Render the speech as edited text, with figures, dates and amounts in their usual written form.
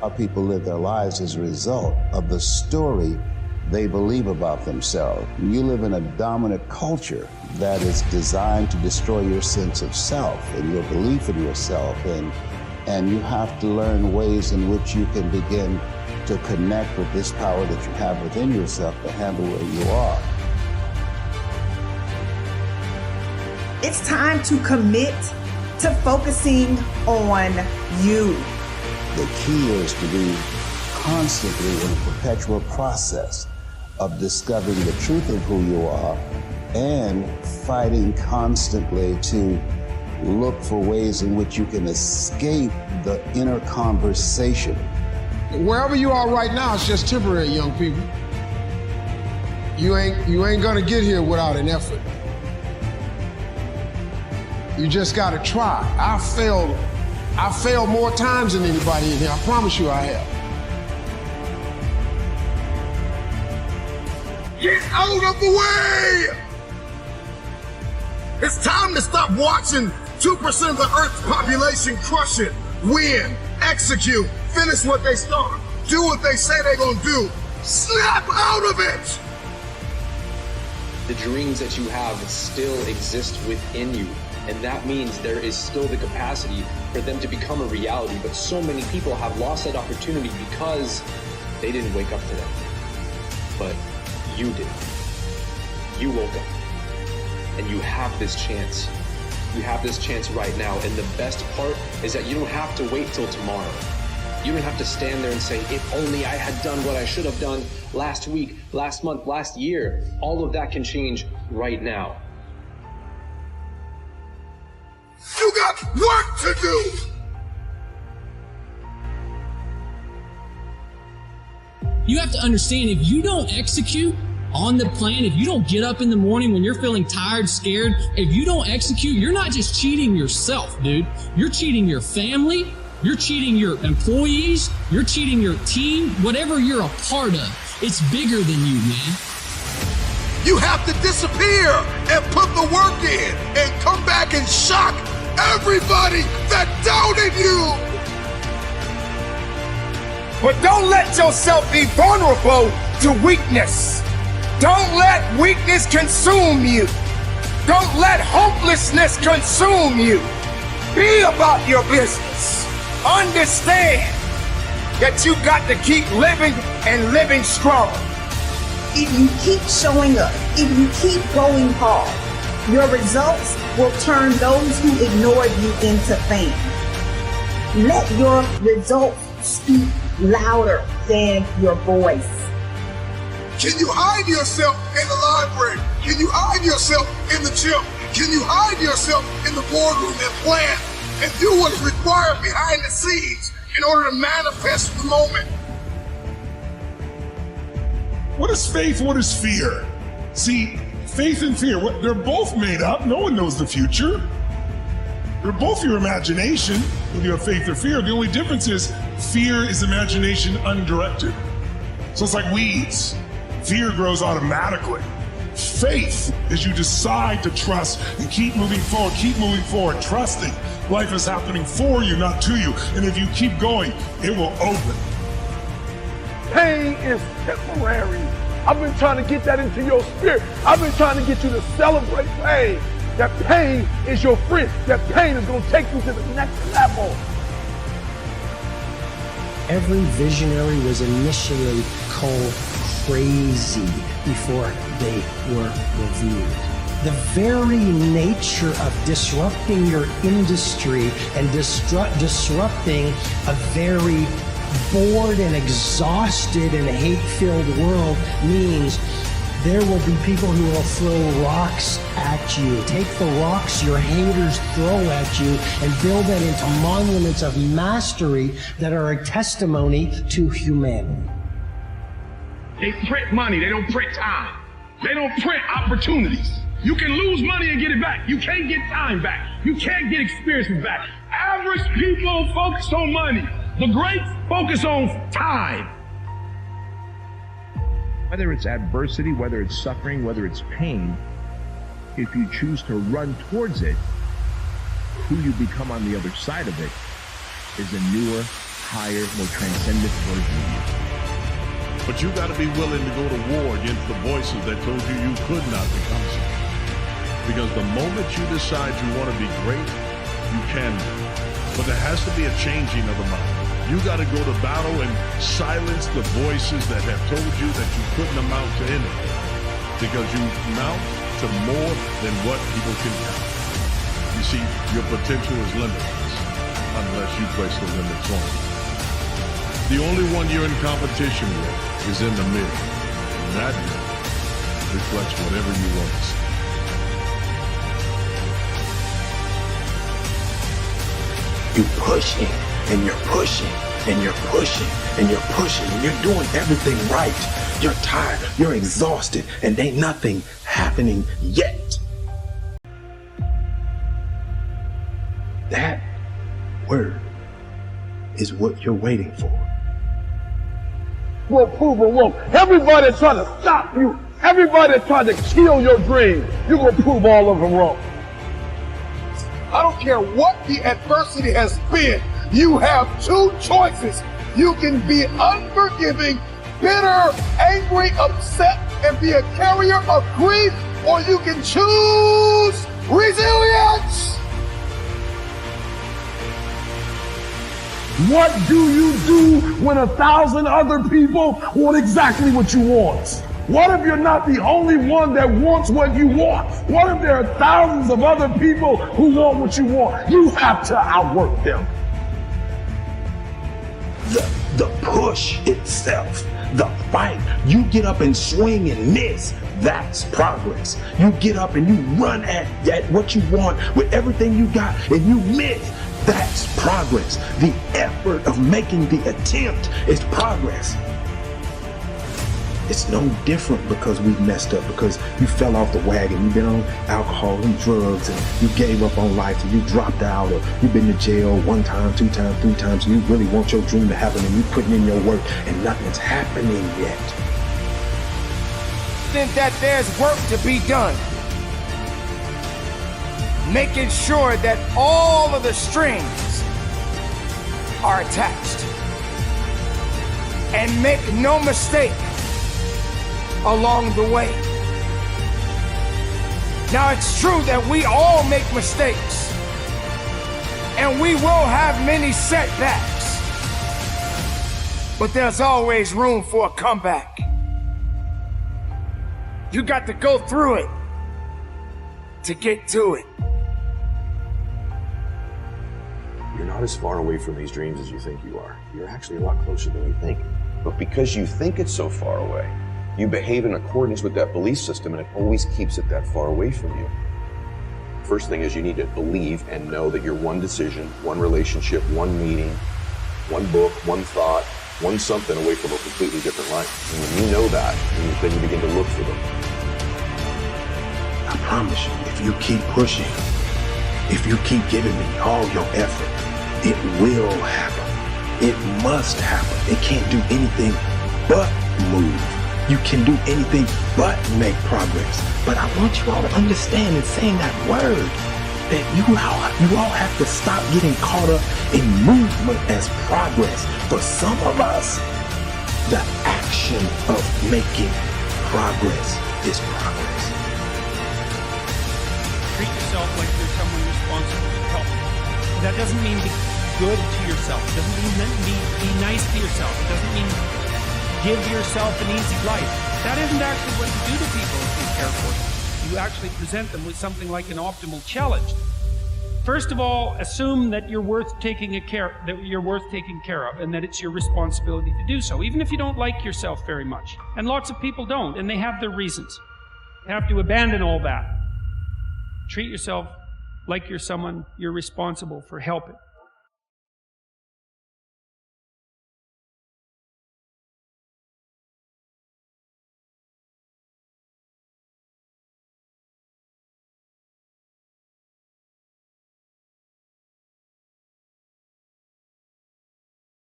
how people live their lives as a result of the story they believe about themselves. You live in a dominant culture that is designed to destroy your sense of self and your belief in yourself, and you have to learn ways in which you can begin to connect with this power that you have within yourself to handle where you are. It's time to commit to focusing on you. The key is to be constantly in a perpetual process of discovering the truth of who you are and fighting constantly to look for ways in which you can escape the inner conversation. Wherever you are right now, it's just temporary, young people. You ain't gonna get here without an effort. You just gotta try. I failed more times than anybody in here. I promise you I have. Get out of the way! It's time to stop watching 2% of the Earth's population crush it, win, execute, finish what they start, do what they say they're gonna do. Snap out of it! The dreams that you have still exist within you, and that means there is still the capacity for them to become a reality, but so many people have lost that opportunity because they didn't wake up to them. But you did. You woke up, and you have this chance. You have this chance right now, and the best part is that you don't have to wait till tomorrow. You don't have to stand there and say, if only I had done what I should have done last week, last month, last year. All of that can change right now. You got work to do! You have to understand, if you don't execute on the plan, if you don't get up in the morning when you're feeling tired, scared, if you don't execute, you're not just cheating yourself, dude. You're cheating your family, you're cheating your employees, you're cheating your team, whatever you're a part of. It's bigger than you, man. You have to disappear and put the work in and come back and shock everybody that doubted you. But don't let yourself be vulnerable to weakness. Don't let weakness consume you. Don't let hopelessness consume you. Be about your business. Understand that you got to keep living and living strong. If you keep showing up, if you keep going hard, your results will turn those who ignored you into fame. Let your results speak louder than your voice. Can you hide yourself in the library? Can you hide yourself in the gym? Can you hide yourself in the boardroom and plan and do what is required behind the scenes in order to manifest the moment? What is faith? What is fear? See, faith and fear, they're both made up. No one knows the future. They're both your imagination, whether you have faith or fear. The only difference is fear is imagination undirected. So it's like weeds. Fear grows automatically. Faith is you decide to trust and keep moving forward, trusting life is happening for you, not to you. And if you keep going, it will open. Pain is temporary. I've been trying to get that into your spirit. I've been trying to get you to celebrate pain. That pain is your friend. That pain is going to take you to the next level. Every visionary was initially called crazy before they were revealed. The very nature of disrupting your industry and disrupting a very bored and exhausted and hate-filled world means there will be people who will throw rocks at you. Take the rocks your haters throw at you and build that into monuments of mastery that are a testimony to humanity. They print money, they don't print time. They don't print opportunities. You can lose money and get it back. You can't get time back. You can't get experience back. Average people focus on money. The greats focus on time. Whether it's adversity, whether it's suffering, whether it's pain, if you choose to run towards it, who you become on the other side of it is a newer, higher, more transcendent version of you. But you got to be willing to go to war against the voices that told you you could not become something. Because the moment you decide you want to be great, you can be. But there has to be a changing of the mind. You got to go to battle and silence the voices that have told you that you couldn't amount to anything. Because you amount to more than what people can count. You see, your potential is limitless unless you place the limits on it. The only one you're in competition with is in the middle. And that middle reflects whatever you want to see. You're pushing, and you're pushing, and you're pushing, and you're pushing, and you're doing everything right. You're tired, you're exhausted, and ain't nothing happening yet. That word is what you're waiting for. Will prove them wrong. Everybody trying to stop you. Everybody trying to kill your dream. You're going to prove all of them wrong. I don't care what the adversity has been. You have two choices. You can be unforgiving, bitter, angry, upset, and be a carrier of grief, or you can choose resilience. What do you do when 1,000 other people want exactly what you want? What if you're not the only one that wants what you want? What if there are thousands of other people who want what you want? You have to outwork them. The push itself, the fight, you get up and swing and miss, that's progress. You get up and you run at what you want with everything you got and you miss, that's progress. The effort of making the attempt is progress. It's no different because we messed up, because you fell off the wagon, you've been on alcohol and drugs, and you gave up on life, and you dropped out, or you've been to jail 1 time, 2 times, 3 times, and you really want your dream to happen, and you're putting in your work, and nothing's happening yet. Think that there's work to be done. Making sure that all of the strings are attached. And make no mistake along the way. Now, it's true that we all make mistakes, and we will have many setbacks, but there's always room for a comeback. You got to go through it to get to it. You're not as far away from these dreams as you think you are. You're actually a lot closer than you think. But because you think it's so far away, you behave in accordance with that belief system, and it always keeps it that far away from you. First thing is you need to believe and know that you're one decision, one relationship, one meeting, one book, one thought, one something away from a completely different life. And when you know that, then you begin to look for them. I promise you, if you keep pushing, if you keep giving me all your effort, it will happen. It must happen. It can't do anything but move. You can do anything but make progress. But I want you all to understand in saying that word, that you all have to stop getting caught up in movement as progress. For some of us, the action of making progress is progress. Treat yourself like you're someone responsible for help. That doesn't mean be good to yourself. It doesn't mean be nice to yourself. It doesn't mean give yourself an easy life. That isn't actually what you do to people if you care for them. You actually present them with something like an optimal challenge. First of all, assume that you're worth taking care of, and that it's your responsibility to do so, even if you don't like yourself very much. And lots of people don't, and they have their reasons. You have to abandon all that. Treat yourself like you're someone you're responsible for helping.